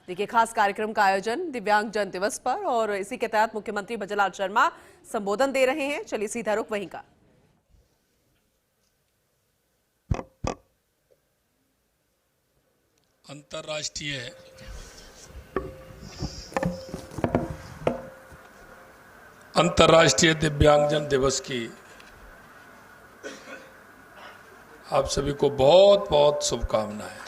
देखिए, खास कार्यक्रम का आयोजन दिव्यांगजन दिवस पर और इसी के तहत मुख्यमंत्री भजनलाल शर्मा संबोधन दे रहे हैं। चलिए सीधा रुख वहीं का। अंतर्राष्ट्रीय दिव्यांगजन दिवस की आप सभी को बहुत बहुत शुभकामनाएं।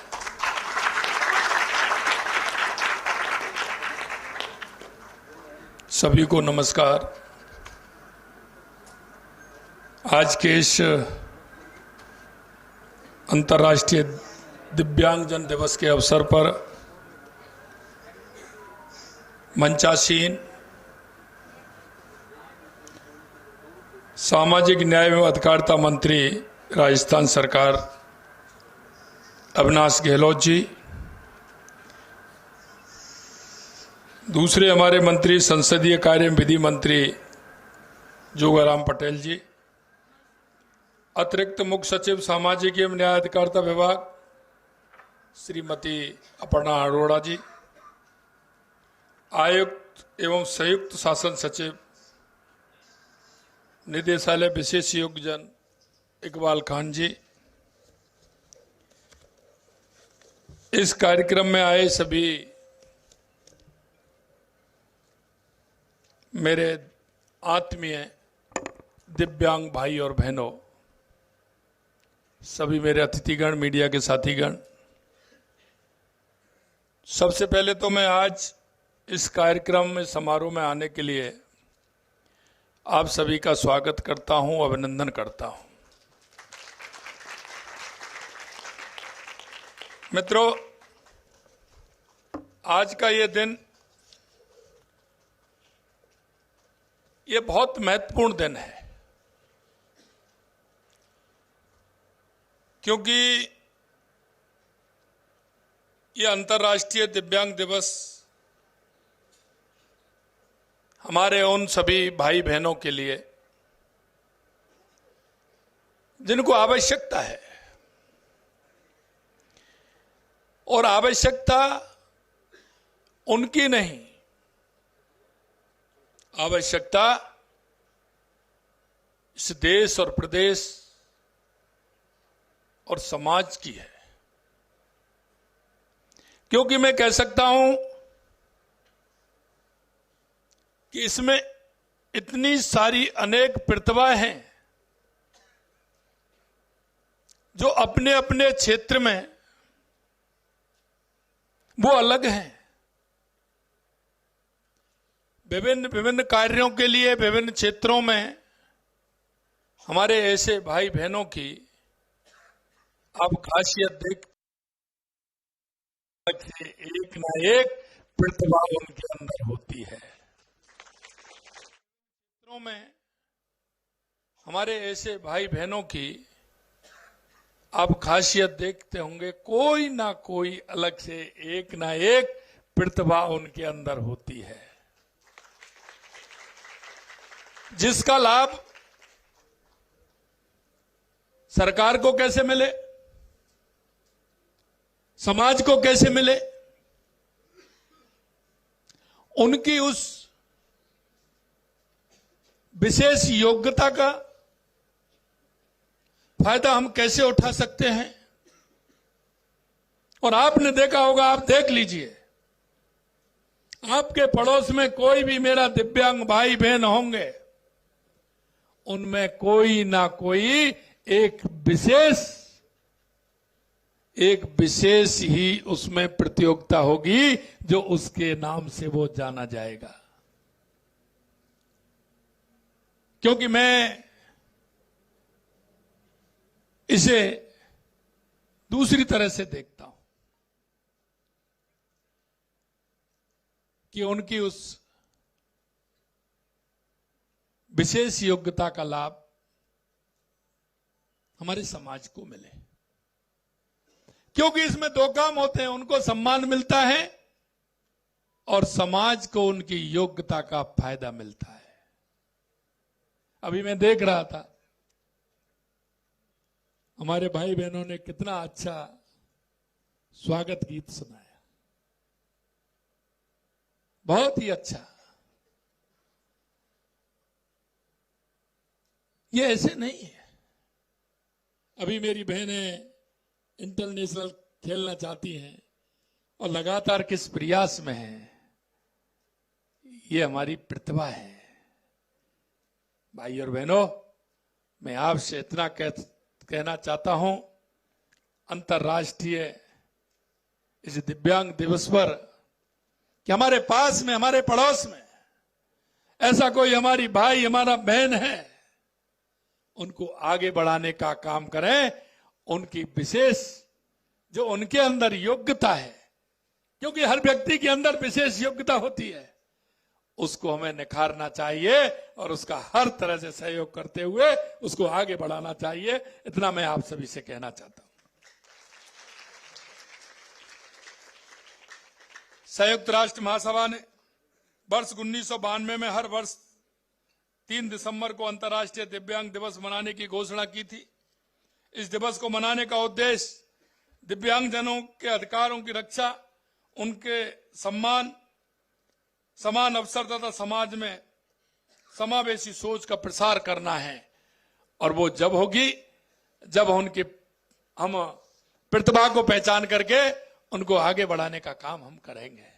सभी को नमस्कार। आज के इस अंतर्राष्ट्रीय दिव्यांगजन दिवस के अवसर पर मंचासीन सामाजिक न्याय एवं अधिकारिता मंत्री राजस्थान सरकार अविनाश गहलोत जी, दूसरे हमारे मंत्री संसदीय कार्य एवं विधि मंत्री जोगाराम पटेल जी, अतिरिक्त मुख्य सचिव सामाजिक एवं न्याय अधिकारिता विभाग श्रीमती अपर्णा अरोड़ा जी, आयुक्त एवं संयुक्त शासन सचिव निदेशालय विशेष योगजन इकबाल खान जी, इस कार्यक्रम में आए सभी मेरे आत्मीय दिव्यांग भाई और बहनों, सभी मेरे अतिथिगण, मीडिया के साथीगण, सबसे पहले तो मैं आज इस कार्यक्रम में समारोह में आने के लिए आप सभी का स्वागत करता हूं, अभिनंदन करता हूं। मित्रों, आज का ये दिन, ये बहुत महत्वपूर्ण दिन है, क्योंकि ये अंतर्राष्ट्रीय दिव्यांग दिवस हमारे उन सभी भाई बहनों के लिए जिनको आवश्यकता है, और आवश्यकता उनकी नहीं, आवश्यकता इस देश और प्रदेश और समाज की है। क्योंकि मैं कह सकता हूं कि इसमें इतनी सारी अनेक प्रतिभाएं हैं जो अपने अपने क्षेत्र में वो अलग हैं। विभिन्न विभिन्न कार्यों के लिए विभिन्न क्षेत्रों में हमारे ऐसे भाई बहनों की आप खासियत देख, एक ना एक प्रतिभा उनके अंदर होती है। क्षेत्रों में हमारे ऐसे भाई बहनों की आप खासियत देखते होंगे, कोई ना कोई अलग से एक ना एक प्रतिभा उनके अंदर होती है, जिसका लाभ सरकार को कैसे मिले, समाज को कैसे मिले, उनकी उस विशेष योग्यता का फायदा हम कैसे उठा सकते हैं। और आपने देखा होगा, आप देख लीजिए, आपके पड़ोस में कोई भी मेरा दिव्यांग भाई बहन होंगे, उनमें कोई ना कोई एक विशेष ही उसमें प्रतियोगिता होगी जो उसके नाम से वो जाना जाएगा। क्योंकि मैं इसे दूसरी तरह से देखता हूं कि उनकी उस विशेष योग्यता का लाभ हमारे समाज को मिले। क्योंकि इसमें दो काम होते हैं, उनको सम्मान मिलता है और समाज को उनकी योग्यता का फायदा मिलता है। अभी मैं देख रहा था, हमारे भाई बहनों ने कितना अच्छा स्वागत गीत सुनाया। बहुत ही अच्छा। ये ऐसे नहीं है। अभी मेरी बहनें इंटरनेशनल खेलना चाहती हैं और लगातार किस प्रयास में है। ये हमारी प्रतिभा है। भाई और बहनों, मैं आपसे इतना कहना चाहता हूं, अंतर्राष्ट्रीय इस दिव्यांग दिवस पर कि हमारे पास में, हमारे पड़ोस में ऐसा कोई हमारी भाई, हमारा बहन है, उनको आगे बढ़ाने का काम करें। उनकी विशेष जो उनके अंदर योग्यता है, क्योंकि हर व्यक्ति के अंदर विशेष योग्यता होती है, उसको हमें निखारना चाहिए और उसका हर तरह से सहयोग करते हुए उसको आगे बढ़ाना चाहिए। इतना मैं आप सभी से कहना चाहता हूं। संयुक्त राष्ट्र महासभा ने वर्ष 1992 में हर वर्ष 3 दिसंबर को अंतर्राष्ट्रीय दिव्यांग दिवस मनाने की घोषणा की थी। इस दिवस को मनाने का उद्देश्य दिव्यांगजनों के अधिकारों की रक्षा, उनके सम्मान, समान अवसर तथा समाज में समावेशी सोच का प्रसार करना है। और वो जब होगी जब हम प्रतिभा को पहचान करके उनको आगे बढ़ाने का काम हम करेंगे।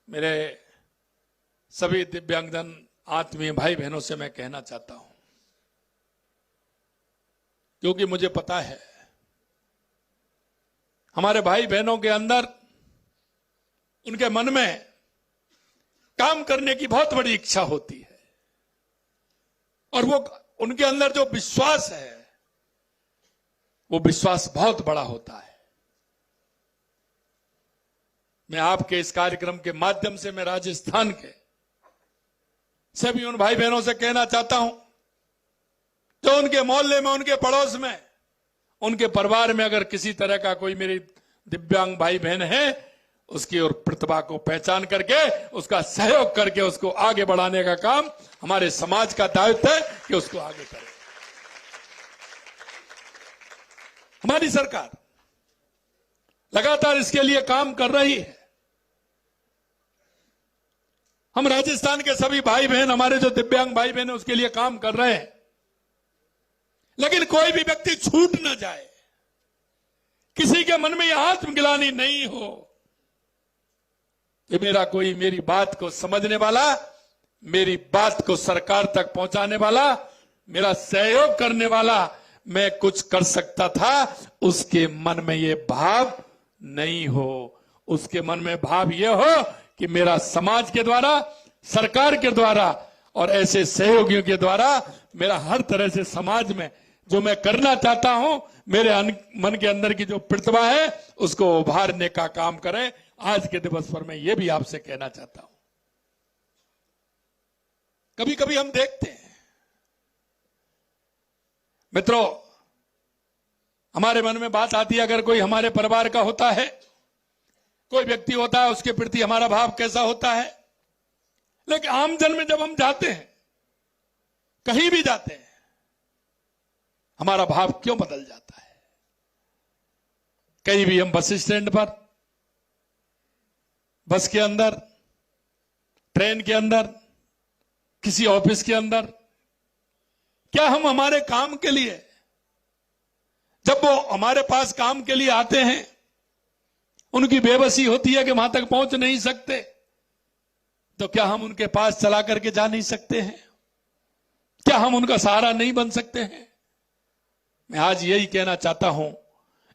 मेरे सभी दिव्यांगजन आत्मीय भाई बहनों से मैं कहना चाहता हूं, क्योंकि मुझे पता है हमारे भाई बहनों के अंदर, उनके मन में काम करने की बहुत बड़ी इच्छा होती है और वो उनके अंदर जो विश्वास है, वो विश्वास बहुत बड़ा होता है। मैं आपके इस कार्यक्रम के माध्यम से मैं राजस्थान के सभी उन भाई बहनों से कहना चाहता हूं जो उनके मोहल्ले में, उनके पड़ोस में, उनके परिवार में अगर किसी तरह का कोई मेरी दिव्यांग भाई बहन है, उसकी और प्रतिभा को पहचान करके उसका सहयोग करके उसको आगे बढ़ाने का काम हमारे समाज का दायित्व है कि उसको आगे करें। हमारी सरकार लगातार इसके लिए काम कर रही है। हम राजस्थान के सभी भाई बहन, हमारे जो दिव्यांग भाई बहन है, उसके लिए काम कर रहे हैं। लेकिन कोई भी व्यक्ति छूट ना जाए, किसी के मन में यह आत्मग्लानि नहीं हो कि मेरा कोई मेरी बात को समझने वाला, मेरी बात को सरकार तक पहुंचाने वाला, मेरा सहयोग करने वाला, मैं कुछ कर सकता था, उसके मन में ये भाव नहीं हो। उसके मन में भाव ये हो कि मेरा समाज के द्वारा, सरकार के द्वारा और ऐसे सहयोगियों के द्वारा मेरा हर तरह से समाज में जो मैं करना चाहता हूं, मेरे मन के अंदर की जो प्रतिभा है, उसको उभारने का काम करें। आज के दिवस पर मैं ये भी आपसे कहना चाहता हूं, कभी कभी हम देखते हैं मित्रों, हमारे मन में बात आती है, अगर कोई हमारे परिवार का होता है, कोई व्यक्ति होता है, उसके प्रति हमारा भाव कैसा होता है। लेकिन आमजन में जब हम जाते हैं, कहीं भी जाते हैं, हमारा भाव क्यों बदल जाता है। कहीं भी हम बस स्टैंड पर, बस के अंदर, ट्रेन के अंदर, किसी ऑफिस के अंदर, क्या हम हमारे काम के लिए, जब वो हमारे पास काम के लिए आते हैं, उनकी बेबसी होती है कि वहां तक पहुंच नहीं सकते, तो क्या हम उनके पास चला करके जा नहीं सकते हैं? क्या हम उनका सहारा नहीं बन सकते हैं? मैं आज यही कहना चाहता हूं,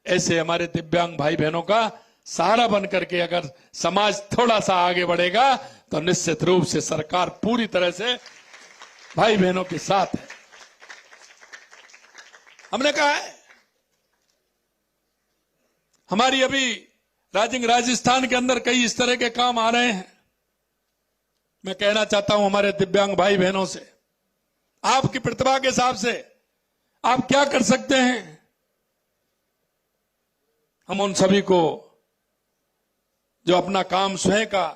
ऐसे हमारे दिव्यांग भाई बहनों का सहारा बन करके अगर समाज थोड़ा सा आगे बढ़ेगा तो निश्चित रूप से सरकार पूरी तरह से भाई बहनों के साथ है। हमने कहा है, हमारी अभी राजस्थान के अंदर कई इस तरह के काम आ रहे हैं। मैं कहना चाहता हूं हमारे दिव्यांग भाई बहनों से, आपकी प्रतिभा के हिसाब से आप क्या कर सकते हैं, हम उन सभी को जो अपना काम स्वयं का,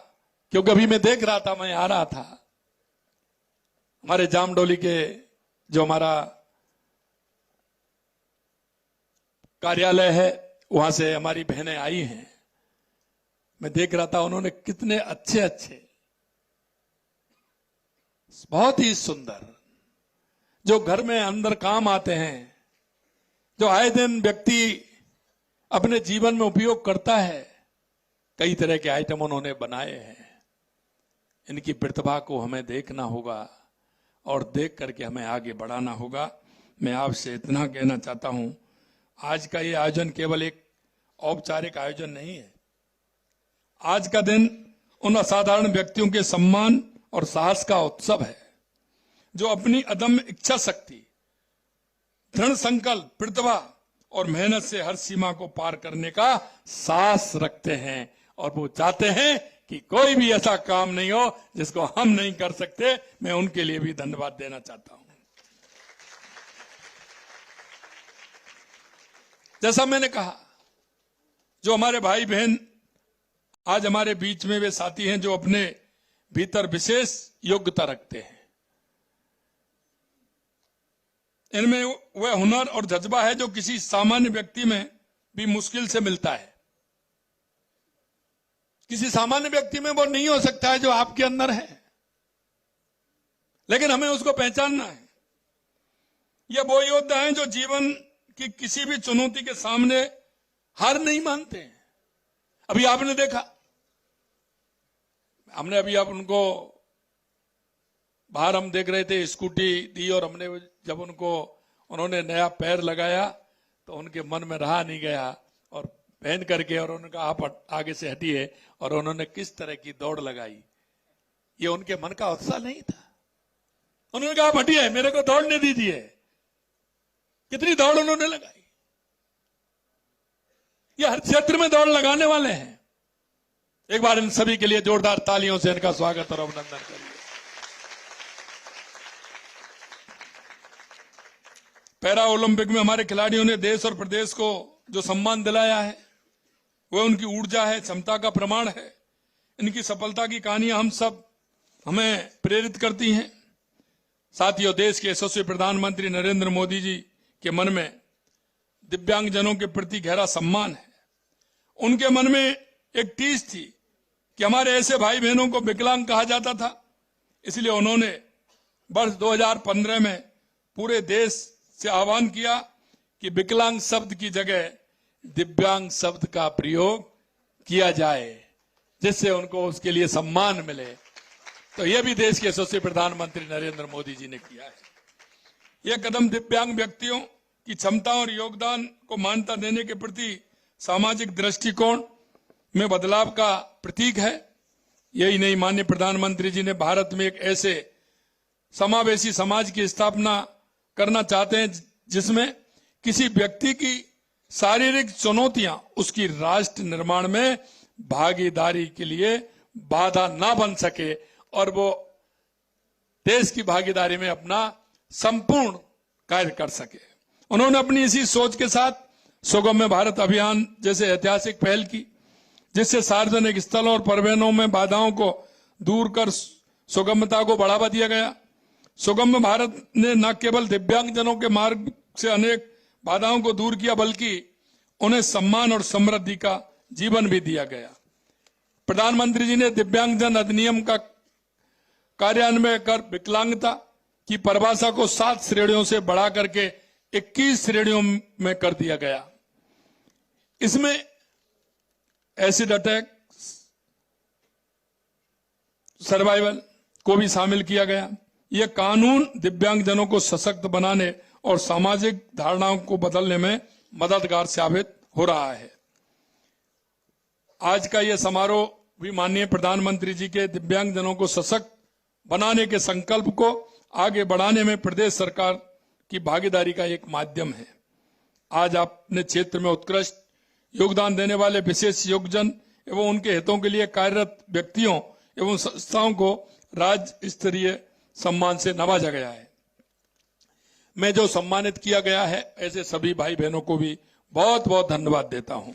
क्योंकि अभी मैं देख रहा था, मैं आ रहा था, हमारे जामडोली के जो हमारा कार्यालय है, वहां से हमारी बहनें आई हैं। मैं देख रहा था उन्होंने कितने अच्छे अच्छे, बहुत ही सुंदर, जो घर में अंदर काम आते हैं, जो आए दिन व्यक्ति अपने जीवन में उपयोग करता है, कई तरह के आइटम उन्होंने बनाए हैं। इनकी प्रतिभा को हमें देखना होगा और देख करके हमें आगे बढ़ाना होगा। मैं आपसे इतना कहना चाहता हूं, आज का ये आयोजन केवल एक औपचारिक आयोजन नहीं है। आज का दिन उन असाधारण व्यक्तियों के सम्मान और साहस का उत्सव है, जो अपनी अदम्य इच्छा शक्ति, दृढ़ संकल्प, प्रतिभा और मेहनत से हर सीमा को पार करने का साहस रखते हैं और वो चाहते हैं कि कोई भी ऐसा काम नहीं हो जिसको हम नहीं कर सकते। मैं उनके लिए भी धन्यवाद देना चाहता हूं। जैसा मैंने कहा, जो हमारे भाई बहन आज हमारे बीच में वे साथी हैं जो अपने भीतर विशेष योग्यता रखते हैं। इनमें वह हुनर और जज्बा है जो किसी सामान्य व्यक्ति में भी मुश्किल से मिलता है। किसी सामान्य व्यक्ति में वो नहीं हो सकता है जो आपके अंदर है, लेकिन हमें उसको पहचानना है। ये वो योद्धा हैं जो जीवन की किसी भी चुनौती के सामने हार नहीं मानते हैं। अभी आपने देखा, हमने अभी आप उनको बाहर हम देख रहे थे, स्कूटी दी और हमने जब उन्होंने नया पैर लगाया तो उनके मन में रहा नहीं गया और पहन करके और उन्होंने कहा आप आगे से हटिए, और उन्होंने किस तरह की दौड़ लगाई। ये उनके मन का उत्साह नहीं था। उन्होंने कहा आप हटिए, मेरे को दौड़ने दीजिए। कितनी दौड़ उन्होंने लगाई। ये हर क्षेत्र में दौड़ लगाने वाले हैं। एक बार इन सभी के लिए जोरदार तालियों से इनका स्वागत और अभिनंदन करिए। पैरा ओलंपिक में हमारे खिलाड़ियों ने देश और प्रदेश को जो सम्मान दिलाया है, वह उनकी ऊर्जा है, क्षमता का प्रमाण है। इनकी सफलता की कहानियां हमें प्रेरित करती हैं। साथियों, देश के यशस्वी प्रधानमंत्री नरेंद्र मोदी जी के मन में दिव्यांगजनों के प्रति गहरा सम्मान है। उनके मन में एक टीस थी कि हमारे ऐसे भाई बहनों को विकलांग कहा जाता था, इसलिए उन्होंने वर्ष 2015 में पूरे देश से आह्वान किया कि विकलांग शब्द की जगह दिव्यांग शब्द का प्रयोग किया जाए, जिससे उनको उसके लिए सम्मान मिले। तो यह भी देश के यशस्वी प्रधानमंत्री नरेंद्र मोदी जी ने किया है। यह कदम दिव्यांग व्यक्तियों की क्षमता और योगदान को मान्यता देने के प्रति सामाजिक दृष्टिकोण में बदलाव का प्रतीक है। यही नहीं, माननीय प्रधानमंत्री जी ने भारत में एक ऐसे समावेशी समाज की स्थापना करना चाहते हैं जिसमें किसी व्यक्ति की शारीरिक चुनौतियां उसकी राष्ट्र निर्माण में भागीदारी के लिए बाधा ना बन सके और वो देश की भागीदारी में अपना संपूर्ण कार्य कर सके। उन्होंने अपनी इसी सोच के साथ सुगम्य भारत अभियान जैसे ऐतिहासिक पहल की, जिससे सार्वजनिक स्थलों और परिवहनों में बाधाओं को दूर कर सुगमता को बढ़ावा दिया गया। सुगम्य भारत ने न केवल दिव्यांगजनों के मार्ग से अनेक बाधाओं को दूर किया, बल्कि उन्हें सम्मान और समृद्धि का जीवन भी दिया गया। प्रधानमंत्री जी ने दिव्यांगजन अधिनियम का कार्यान्वयन कर विकलांगता की परिभाषा को 7 श्रेणियों से बढ़ा करके 21 श्रेणियों में कर दिया गया। इसमें एसिड अटैक सर्वाइवल को भी शामिल किया गया। यह कानून दिव्यांगजनों को सशक्त बनाने और सामाजिक धारणाओं को बदलने में मददगार साबित हो रहा है। आज का यह समारोह भी माननीय प्रधानमंत्री जी के दिव्यांगजनों को सशक्त बनाने के संकल्प को आगे बढ़ाने में प्रदेश सरकार की भागीदारी का एक माध्यम है। आज अपने क्षेत्र में उत्कृष्ट योगदान देने वाले विशेष योगजन एवं उनके हितों के लिए कार्यरत व्यक्तियों एवं संस्थाओं को राज्य स्तरीय सम्मान से नवाजा गया है। मैं जो सम्मानित किया गया है, ऐसे सभी भाई बहनों को भी बहुत बहुत धन्यवाद देता हूं।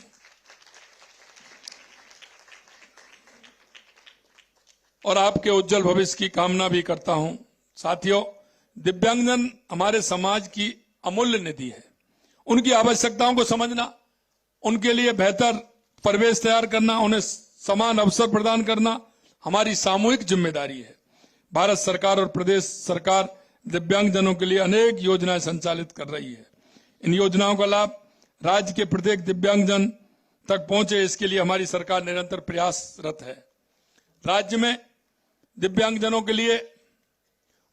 और आपके उज्जवल भविष्य की कामना भी करता हूं। साथियों, दिव्यांगजन हमारे समाज की अमूल्य निधि है। उनकी आवश्यकताओं को समझना, उनके लिए बेहतर परिवेश तैयार करना, उन्हें समान अवसर प्रदान करना हमारी सामूहिक जिम्मेदारी है। भारत सरकार और प्रदेश सरकार दिव्यांगजनों के लिए अनेक योजनाएं संचालित कर रही है। इन योजनाओं का लाभ राज्य के प्रत्येक दिव्यांगजन तक पहुंचे, इसके लिए हमारी सरकार निरंतर प्रयासरत है। राज्य में दिव्यांगजनों के लिए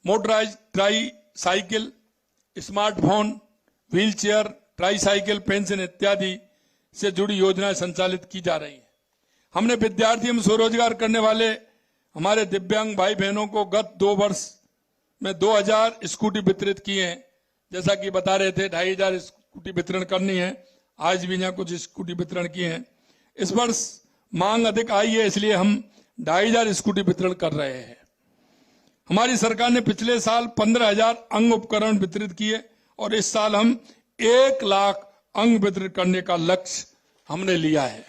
motorise try cycle, smartphone, wheel chair, try cycle, pension इत्यादि से जुड़ी योजनाएं संचालित की जा रही हैं। हमने विद्यार्थी एवं स्वरोजगार करने वाले हमारे दिव्यांग भाई बहनों को गत 2 वर्ष में 2000 स्कूटी वितरित किए हैं। जैसा कि बता रहे थे 2500 स्कूटी वितरण करनी है, आज भी यहाँ कुछ स्कूटी वितरण किए हैं। इस वर्ष मांग अधिक आई है, इसलिए हम 2500 स्कूटी वितरण कर रहे हैं। हमारी सरकार ने पिछले साल 15,000 अंग उपकरण वितरित किए और इस साल हम 1 लाख अंग वितरित करने का लक्ष्य हमने लिया है।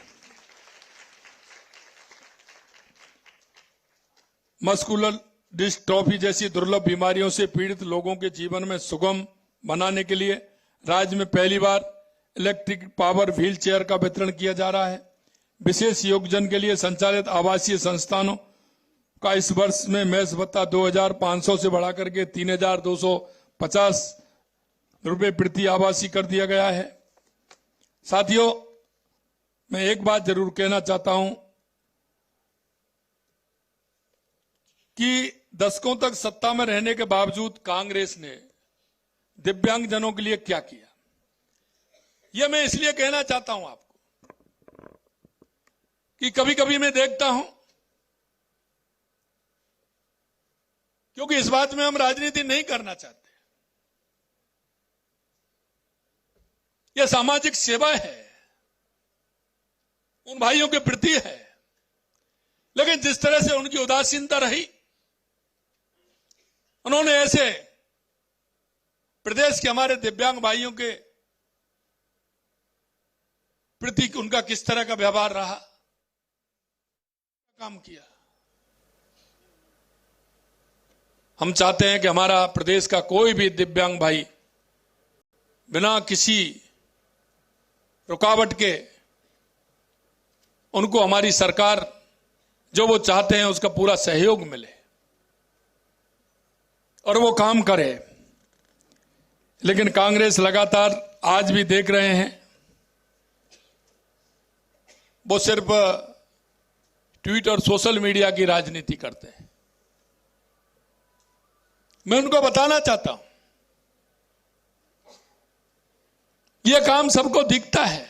मस्कुलर डिस्ट्रॉफी जैसी दुर्लभ बीमारियों से पीड़ित लोगों के जीवन में सुगम बनाने के लिए राज्य में पहली बार इलेक्ट्रिक पावर व्हील चेयर का वितरण किया जा रहा है। विशेष योगजन के लिए संचालित आवासीय संस्थानों का इस वर्ष में मेस भत्ता 2,500 से बढ़ाकर के 3,250 रुपए प्रति आवासीय कर दिया गया है। साथियों, मैं एक बात जरूर कहना चाहता हूं कि दशकों तक सत्ता में रहने के बावजूद कांग्रेस ने दिव्यांगजनों के लिए क्या किया, यह मैं इसलिए कहना चाहता हूं आपको कि कभी कभी मैं देखता हूं, क्योंकि इस बात में हम राजनीति नहीं करना चाहते, यह सामाजिक सेवा है, उन भाइयों के प्रति है, लेकिन जिस तरह से उनकी उदासीनता रही, उन्होंने ऐसे प्रदेश के हमारे दिव्यांग भाइयों के प्रति उनका किस तरह का व्यवहार रहा, काम किया। हम चाहते हैं कि हमारा प्रदेश का कोई भी दिव्यांग भाई बिना किसी रुकावट के उनको हमारी सरकार जो वो चाहते हैं उसका पूरा सहयोग मिले और वो काम करे। लेकिन कांग्रेस लगातार आज भी देख रहे हैं, वो सिर्फ ट्वीट और सोशल मीडिया की राजनीति करते हैं। मैं उनको बताना चाहता हूं, यह काम सबको दिखता है।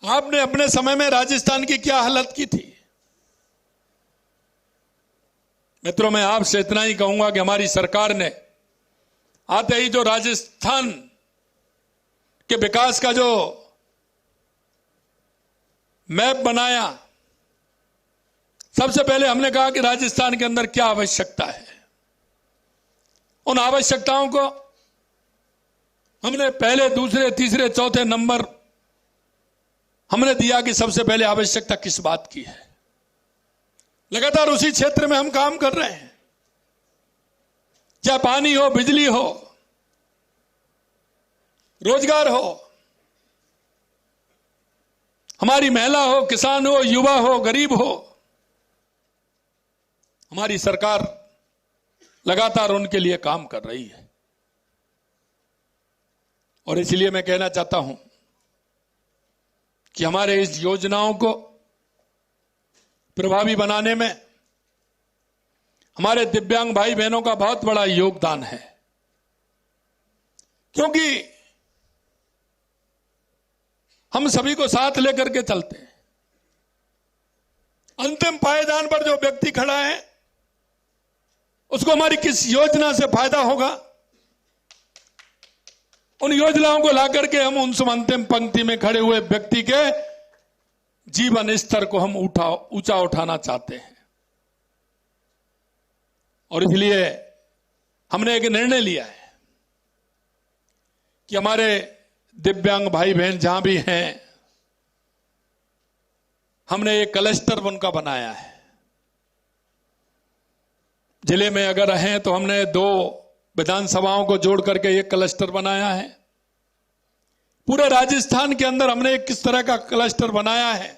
आपने अपने समय में राजस्थान की क्या हालत की थी। मित्रों, मैं आपसे इतना ही कहूंगा कि हमारी सरकार ने आते ही जो राजस्थान के विकास का जो मैप बनाया, सबसे पहले हमने कहा कि राजस्थान के अंदर क्या आवश्यकता है। उन आवश्यकताओं को हमने पहले, दूसरे, तीसरे, चौथे नंबर हमने दिया कि सबसे पहले आवश्यकता किस बात की है। लगातार उसी क्षेत्र में हम काम कर रहे हैं, चाहे पानी हो, बिजली हो, रोजगार हो, हमारी महिला हो, किसान हो, युवा हो, गरीब हो। हमारी सरकार लगातार उनके लिए काम कर रही है और इसलिए मैं कहना चाहता हूं कि हमारे इस योजनाओं को प्रभावी बनाने में हमारे दिव्यांग भाई बहनों का बहुत बड़ा योगदान है, क्योंकि हम सभी को साथ लेकर के चलते हैं। अंतिम पायदान पर जो व्यक्ति खड़ा है उसको हमारी किस योजना से फायदा होगा, उन योजनाओं को लाकर के हम उन अंतिम पंक्ति में खड़े हुए व्यक्ति के जीवन स्तर को हम ऊंचा उठाना चाहते हैं। और इसलिए हमने एक निर्णय लिया है कि हमारे दिव्यांग भाई बहन जहां भी हैं, हमने एक क्लस्टर उनका बनाया है। जिले में अगर हैं तो हमने 2 विधानसभाओं को जोड़ करके एक क्लस्टर बनाया है। पूरे राजस्थान के अंदर हमने एक किस तरह का क्लस्टर बनाया है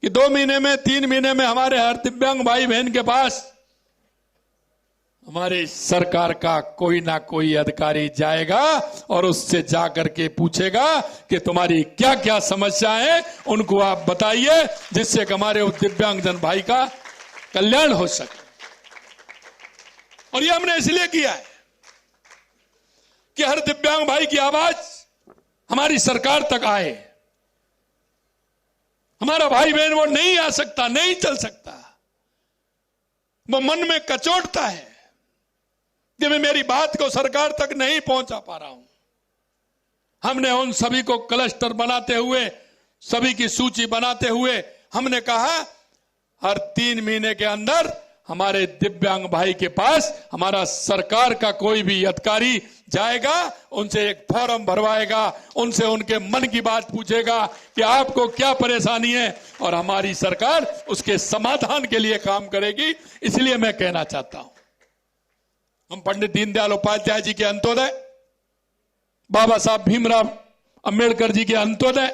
कि 2 महीने में 3 महीने में हमारे हर दिव्यांग भाई बहन के पास हमारी सरकार का कोई ना कोई अधिकारी जाएगा और उससे जाकर के पूछेगा कि तुम्हारी क्या क्या समस्या है, उनको आप बताइए, जिससे कि हमारे उस दिव्यांगजन भाई का कल्याण हो सके। और ये हमने इसलिए किया है कि हर दिव्यांग भाई की आवाज हमारी सरकार तक आए। हमारा भाई बहन वो नहीं आ सकता, नहीं चल सकता, वो मन में कचोटता है कि मैं मेरी बात को सरकार तक नहीं पहुंचा पा रहा हूं। हमने उन सभी को क्लस्टर बनाते हुए, सभी की सूची बनाते हुए हमने कहा हर 3 महीने के अंदर हमारे दिव्यांग भाई के पास हमारा सरकार का कोई भी अधिकारी जाएगा, उनसे एक फॉर्म भरवाएगा, उनसे उनके मन की बात पूछेगा कि आपको क्या परेशानी है, और हमारी सरकार उसके समाधान के लिए काम करेगी। इसलिए मैं कहना चाहता हूं, हम पंडित दीनदयाल उपाध्याय जी के अंत्योदय, बाबा साहब भीमराव अंबेडकर जी के अंत्योदय,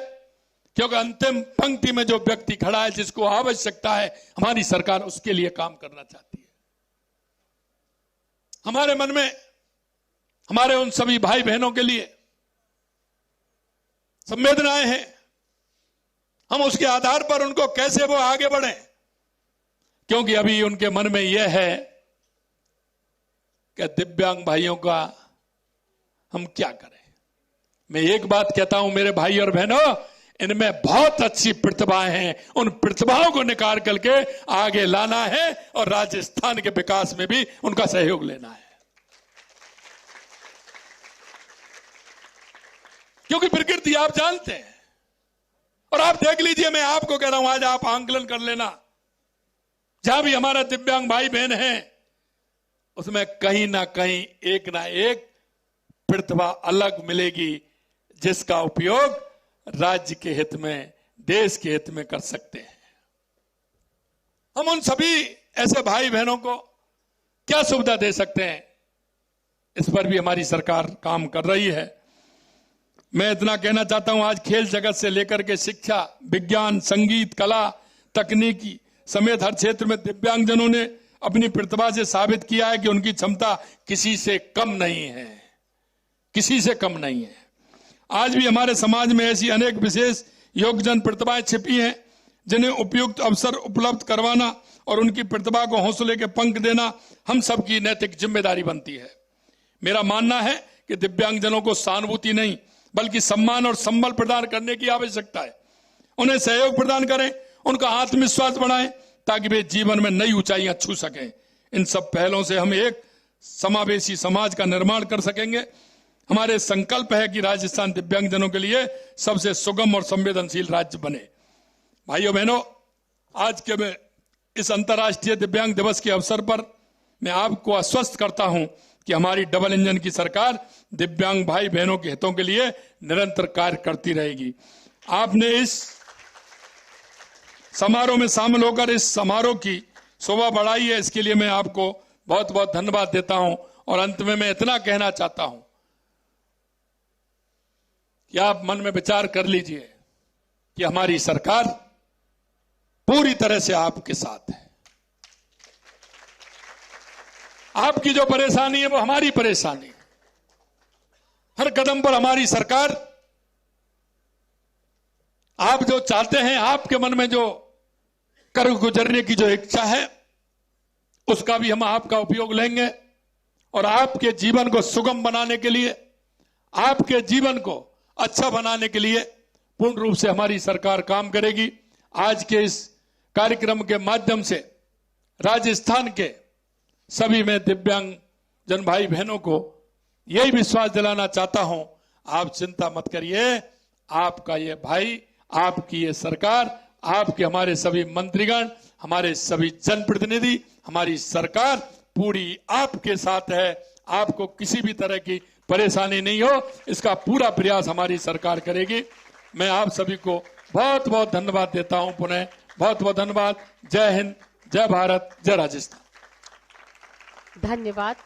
क्योंकि अंतिम पंक्ति में जो व्यक्ति खड़ा है, जिसको आवश्यकता है, हमारी सरकार उसके लिए काम करना चाहती है। हमारे मन में हमारे उन सभी भाई बहनों के लिए संवेदनाएं हैं। हम उसके आधार पर उनको कैसे वो आगे बढ़े, क्योंकि अभी उनके मन में यह है कि दिव्यांग भाइयों का हम क्या करें। मैं एक बात कहता हूं मेरे भाई और बहनों, इनमें बहुत अच्छी प्रतिभाएं हैं, उन प्रतिभाओं को निकाल करके आगे लाना है और राजस्थान के विकास में भी उनका सहयोग लेना है। क्योंकि प्रकृति आप जानते हैं, और आप देख लीजिए, मैं आपको कह रहा हूं, आज आप आंकलन कर लेना, जहां भी हमारा दिव्यांग भाई बहन है, उसमें कहीं ना एक प्रतिभा अलग मिलेगी, जिसका उपयोग राज्य के हित में, देश के हित में कर सकते हैं। हम उन सभी ऐसे भाई बहनों को क्या सुविधा दे सकते हैं, इस पर भी हमारी सरकार काम कर रही है। मैं इतना कहना चाहता हूं, आज खेल जगत से लेकर के शिक्षा, विज्ञान, संगीत, कला, तकनीकी समेत हर क्षेत्र में दिव्यांगजनों ने अपनी प्रतिभा से साबित किया है कि उनकी क्षमता किसी से कम नहीं है, किसी से कम नहीं है। आज भी हमारे समाज में ऐसी अनेक विशेष योग्यजन प्रतिभाएं छिपी हैं, जिन्हें उपयुक्त अवसर उपलब्ध करवाना और उनकी प्रतिभा को हौसले के पंख देना हम सबकी नैतिक जिम्मेदारी बनती है। मेरा मानना है कि दिव्यांगजनों को सहानुभूति नहीं, बल्कि सम्मान और संबल प्रदान करने की आवश्यकता है। उन्हें सहयोग प्रदान करें, उनका आत्मविश्वास बढ़ाएं, ताकि वे जीवन में नई ऊंचाइयां छू सकें। इन सब पहलों से हम एक समावेशी समाज का निर्माण कर सकेंगे। हमारे संकल्प है कि राजस्थान दिव्यांगजनों के लिए सबसे सुगम और संवेदनशील राज्य बने। भाइयों बहनों, आज के मैं इस अंतर्राष्ट्रीय दिव्यांग दिवस के अवसर पर मैं आपको आश्वस्त करता हूं कि हमारी डबल इंजन की सरकार दिव्यांग भाई बहनों के हितों के लिए निरंतर कार्य करती रहेगी। आपने इस समारोह में शामिल होकर इस समारोह की शोभा बढ़ाई है, इसके लिए मैं आपको बहुत बहुत धन्यवाद देता हूं। और अंत में मैं इतना कहना चाहता हूं कि आप मन में विचार कर लीजिए कि हमारी सरकार पूरी तरह से आपके साथ है। आपकी जो परेशानी है वो हमारी परेशानी है। हर कदम पर हमारी सरकार, आप जो चाहते हैं, आपके मन में जो कर गुजरने की जो इच्छा है, उसका भी हम आपका उपयोग लेंगे और आपके जीवन को सुगम बनाने के लिए, आपके जीवन को अच्छा बनाने के लिए पूर्ण रूप से हमारी सरकार काम करेगी। आज के इस कार्यक्रम के माध्यम से राजस्थान के सभी मैं दिव्यांग जन भाई बहनों को यही विश्वास दिलाना चाहता हूं, आप चिंता मत करिए, आपका ये भाई, आपकी ये सरकार, आपके हमारे सभी मंत्रीगण, हमारे सभी जनप्रतिनिधि, हमारी सरकार पूरी आपके साथ है। आपको किसी भी तरह की परेशानी नहीं हो, इसका पूरा प्रयास हमारी सरकार करेगी। मैं आप सभी को बहुत बहुत धन्यवाद देता हूं। पुनः बहुत बहुत धन्यवाद। जय हिंद, जय भारत, जय राजस्थान। धन्यवाद।